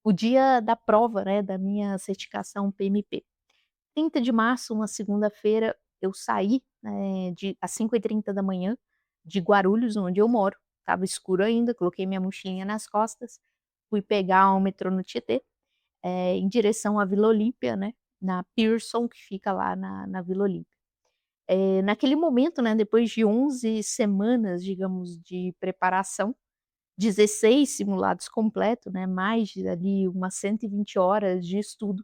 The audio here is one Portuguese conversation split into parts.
o dia da prova, né, da minha certificação PMP. 30 de março, uma segunda-feira, eu saí, às 5h30 da manhã de Guarulhos, onde eu moro. Estava escuro ainda, coloquei minha mochilinha nas costas, fui pegar o metrô no Tietê, em direção à Vila Olímpia, né, na Pearson, que fica lá na Vila Olímpia. Naquele momento, né, depois de 11 semanas, digamos, de preparação, 16 simulados completos, né, mais de ali umas 120 horas de estudo,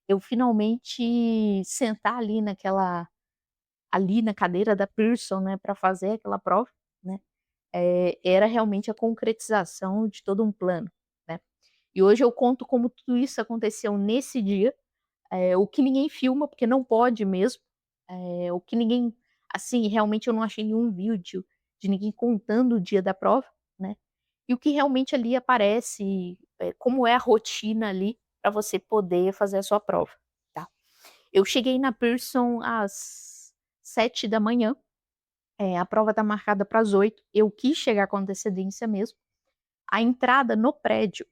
eu finalmente sentar ali na cadeira da Pearson, né, para fazer aquela prova, né, era realmente a concretização de todo um plano, né. E hoje eu conto como tudo isso aconteceu nesse dia, o que ninguém filma, porque não pode mesmo, o que ninguém assim, realmente eu não achei nenhum vídeo de ninguém contando o dia da prova, né, e o que realmente ali aparece, como é a rotina ali para você poder fazer a sua prova, tá. Eu cheguei na Pearson às 7 da manhã. A prova tá marcada para as 8. Eu quis chegar com antecedência mesmo. A entrada no prédio,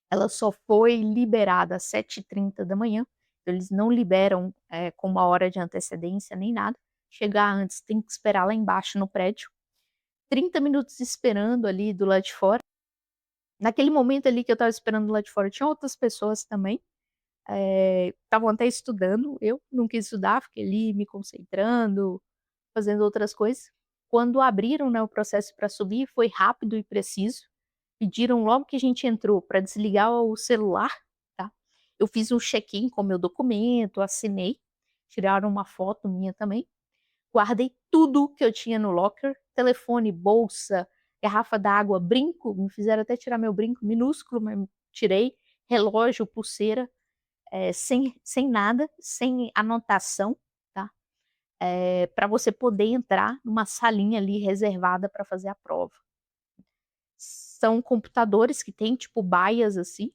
ela só foi liberada às 7h30 da manhã. Eles não liberam, com uma hora de antecedência nem nada. Chegar antes tem que esperar lá embaixo no prédio. 30 minutos esperando ali do lado de fora. Naquele momento ali que eu estava esperando do lado de fora, tinha outras pessoas também, estavam até estudando, eu não quis estudar, fiquei ali me concentrando, fazendo outras coisas. Quando abriram, né, o processo para subir, foi rápido e preciso. Pediram logo que a gente entrou para desligar o celular, tá. Eu fiz um check-in com meu documento, assinei, tiraram uma foto minha também, guardei tudo que eu tinha no locker, telefone, bolsa, garrafa d'água, brinco, me fizeram até tirar meu brinco minúsculo, mas tirei, relógio, pulseira, sem nada, sem anotação, tá. Pra você poder entrar numa salinha ali reservada para fazer a prova. São computadores que tem tipo baias, assim,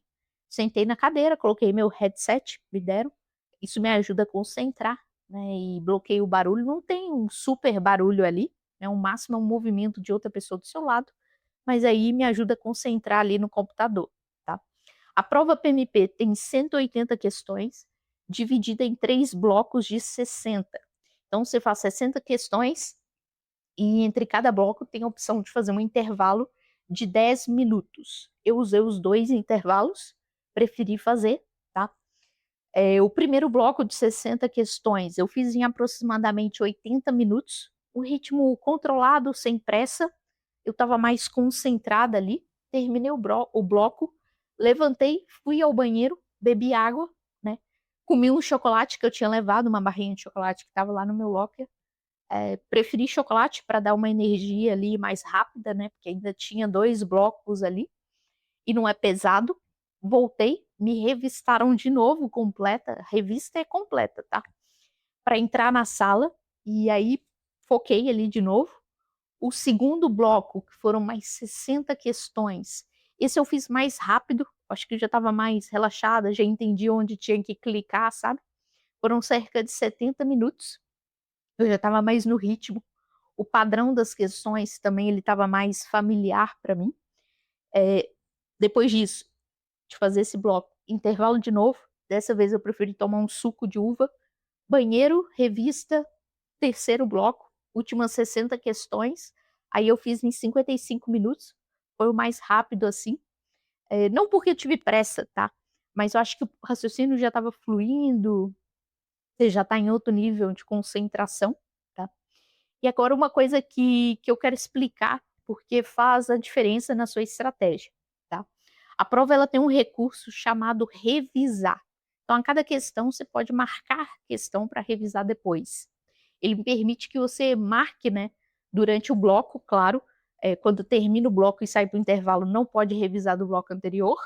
sentei na cadeira, coloquei meu headset, me deram, isso me ajuda a concentrar, né, e bloqueia o barulho, não tem um super barulho ali, né, o máximo é um movimento de outra pessoa do seu lado, mas aí me ajuda a concentrar ali no computador, tá. A prova PMP tem 180 questões, dividida em 3 blocos de 60. Então você faz 60 questões e entre cada bloco tem a opção de fazer um intervalo de 10 minutos. Eu usei os 2 intervalos, preferi fazer, tá. O primeiro bloco de 60 questões eu fiz em aproximadamente 80 minutos, um ritmo controlado, sem pressa, eu estava mais concentrada ali, terminei o bloco, levantei, fui ao banheiro, bebi água, né, comi um chocolate que eu tinha levado, uma barrinha de chocolate que estava lá no meu locker. Preferi chocolate para dar uma energia ali mais rápida, né, porque ainda tinha 2 blocos ali, e não é pesado. Voltei, me revistaram de novo completa, a revista é completa, tá, para entrar na sala, e aí foquei ali de novo. O segundo bloco, que foram mais 60 questões, esse eu fiz mais rápido, acho que eu já estava mais relaxada, já entendi onde tinha que clicar, sabe. Foram cerca de 70 minutos, eu já estava mais no ritmo. O padrão das questões também ele estava mais familiar para mim. Eh, Depois disso, de fazer esse bloco, intervalo de novo, dessa vez eu preferi tomar um suco de uva, banheiro, revista, terceiro bloco, últimas 60 questões, aí eu fiz em 55 minutos, foi o mais rápido assim, não porque eu tive pressa, tá, mas eu acho que o raciocínio já estava fluindo, você já está em outro nível de concentração, tá. E agora uma coisa que eu quero explicar, porque faz a diferença na sua estratégia, tá. A prova ela tem um recurso chamado revisar. Então a cada questão você pode marcar questão para revisar depois. Ele permite que você marque, né, durante o bloco, claro, quando termina o bloco e sai para o intervalo não pode revisar do bloco anterior,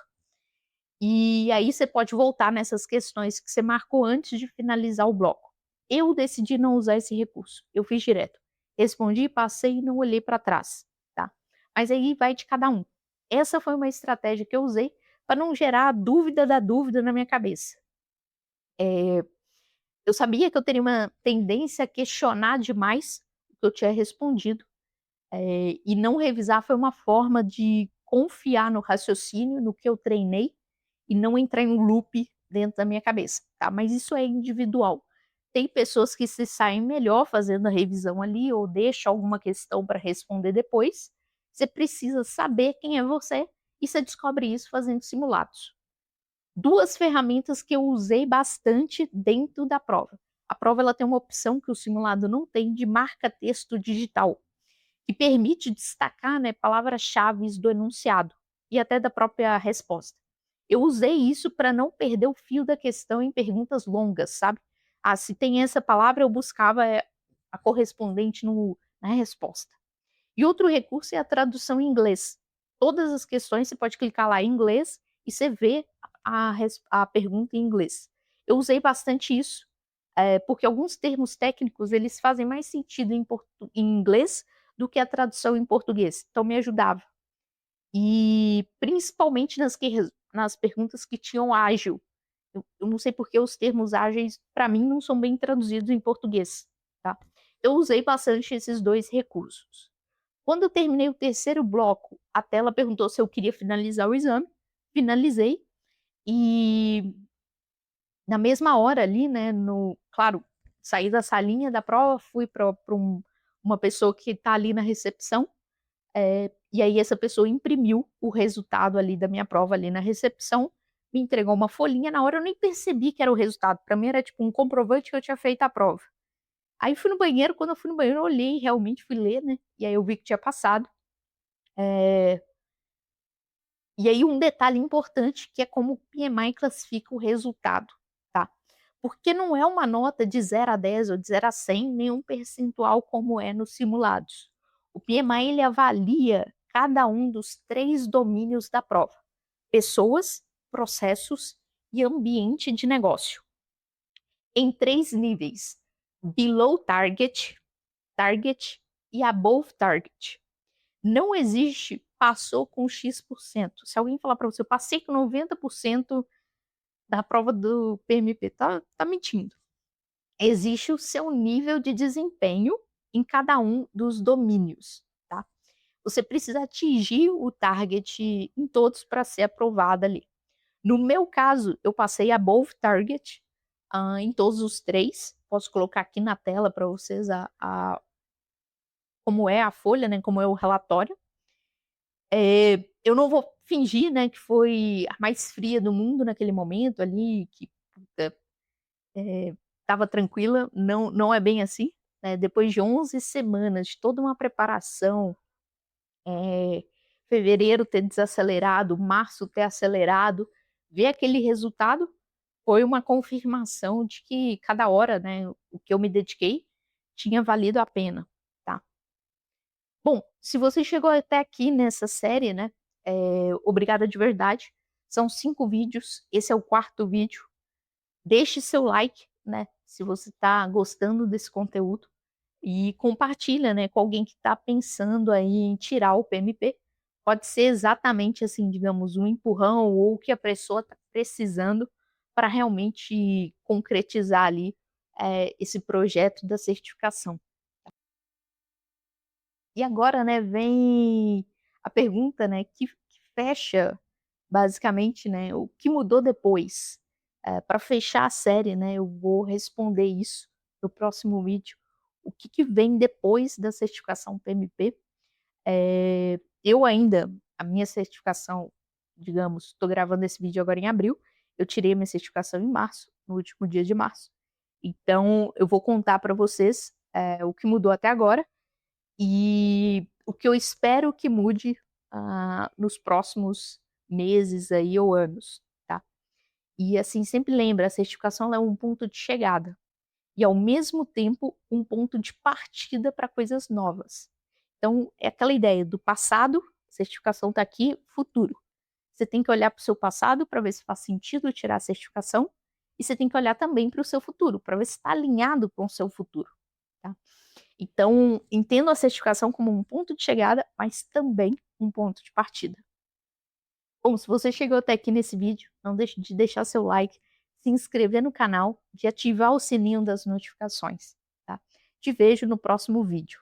e aí você pode voltar nessas questões que você marcou antes de finalizar o bloco. Eu decidi não usar esse recurso, eu fiz direto. Respondi, passei e não olhei para trás, tá. Mas aí vai de cada um. Essa foi uma estratégia que eu usei para não gerar a dúvida da dúvida na minha cabeça. Eh, eu sabia que eu teria uma tendência a questionar demais o que eu tinha respondido, e não revisar foi uma forma de confiar no raciocínio, no que eu treinei, e não entrar em um loop dentro da minha cabeça, tá. Mas isso é individual. Tem pessoas que se saem melhor fazendo a revisão ali ou deixa alguma questão para responder depois. Você precisa saber quem é você e você descobre isso fazendo simulados. 2 ferramentas que eu usei bastante dentro da prova. A prova ela tem uma opção que o simulado não tem de marca-texto digital, que permite destacar, né, palavras-chaves do enunciado e até da própria resposta. Eu usei isso para não perder o fio da questão em perguntas longas, sabe. Ah, se tem essa palavra eu buscava, a correspondente na resposta. E outro recurso é a tradução em inglês. Todas as questões você pode clicar lá em inglês e você vê a pergunta em inglês. Eu usei bastante isso, porque alguns termos técnicos eles fazem mais sentido em inglês do que a tradução em português, então me ajudava. E principalmente nas perguntas que tinham ágil. Eu não sei porque os termos ágeis, para mim, não são bem traduzidos em português, tá. Eu usei bastante esses 2 recursos. Quando eu terminei o terceiro bloco, a tela perguntou se eu queria finalizar o exame, finalizei, e na mesma hora ali, né, claro, saí da salinha da prova, fui pra uma pessoa que está ali na recepção, e aí essa pessoa imprimiu o resultado ali da minha prova ali na recepção, me entregou uma folhinha, na hora eu nem percebi que era o resultado, para mim era tipo um comprovante que eu tinha feito a prova. Aí fui no banheiro, quando eu fui no banheiro eu olhei, realmente fui ler, né, e aí eu vi que tinha passado. Eh E aí um detalhe importante que é como o PMI classifica o resultado, tá. Porque não é uma nota de 0 a 10 ou de 0 a 100, nenhum percentual como é nos simulados. O PMI ele avalia cada um dos 3 domínios da prova: pessoas, processos e ambiente de negócio, em 3 níveis: below target, target e above target. Não existe passou com X%. Se alguém falar para você: "Eu passei com 90% da prova do PMP", tá mentindo. Existe o seu nível de desempenho em cada um dos domínios, tá. Você precisa atingir o target em todos para ser aprovada ali. No meu caso, eu passei above target, em todos os 3. Posso colocar aqui na tela para vocês a como é a folha, né, como é o relatório. Eu não vou fingir, né, que foi a mais fria do mundo naquele momento ali, que puta, estava tranquila, não é bem assim, né, depois de 11 semanas de toda uma preparação, eh, fevereiro ter desacelerado, março ter acelerado, ver aquele resultado foi uma confirmação de que cada hora, né, o que eu me dediquei tinha valido a pena, tá. Bom, se você chegou até aqui nessa série, né, obrigada de verdade. São 5 vídeos, esse é o quarto vídeo. Deixe seu like, né, se você está gostando desse conteúdo e compartilha, né, com alguém que está pensando aí em tirar o PMP. Pode ser exatamente assim, digamos, um empurrão ou o que a pessoa está precisando para realmente concretizar ali, esse projeto da certificação. E agora, né, vem a pergunta, né, que fecha basicamente, né, o que mudou depois. Pra fechar a série, né, eu vou responder isso no próximo vídeo. O que vem depois da certificação PMP. Eu ainda a minha certificação, digamos, estou gravando esse vídeo agora em abril, eu tirei a minha certificação em março, no último dia de março. Então eu vou contar para vocês, o que mudou até agora e o que eu espero que mude, nos próximos meses aí ou anos, tá. E assim, sempre lembra, a certificação ela é um ponto de chegada, e ao mesmo tempo um ponto de partida para coisas novas. Então é aquela ideia do passado, certificação está aqui, futuro. Você tem que olhar para o seu passado para ver se faz sentido tirar a certificação, e você tem que olhar também para o seu futuro, para ver se está alinhado com o seu futuro, tá. Então, entendo a certificação como um ponto de chegada, mas também um ponto de partida. Bom, se você chegou até aqui nesse vídeo, não deixe de deixar seu like, se inscrever no canal, de ativar o sininho das notificações, tá? Te vejo no próximo vídeo.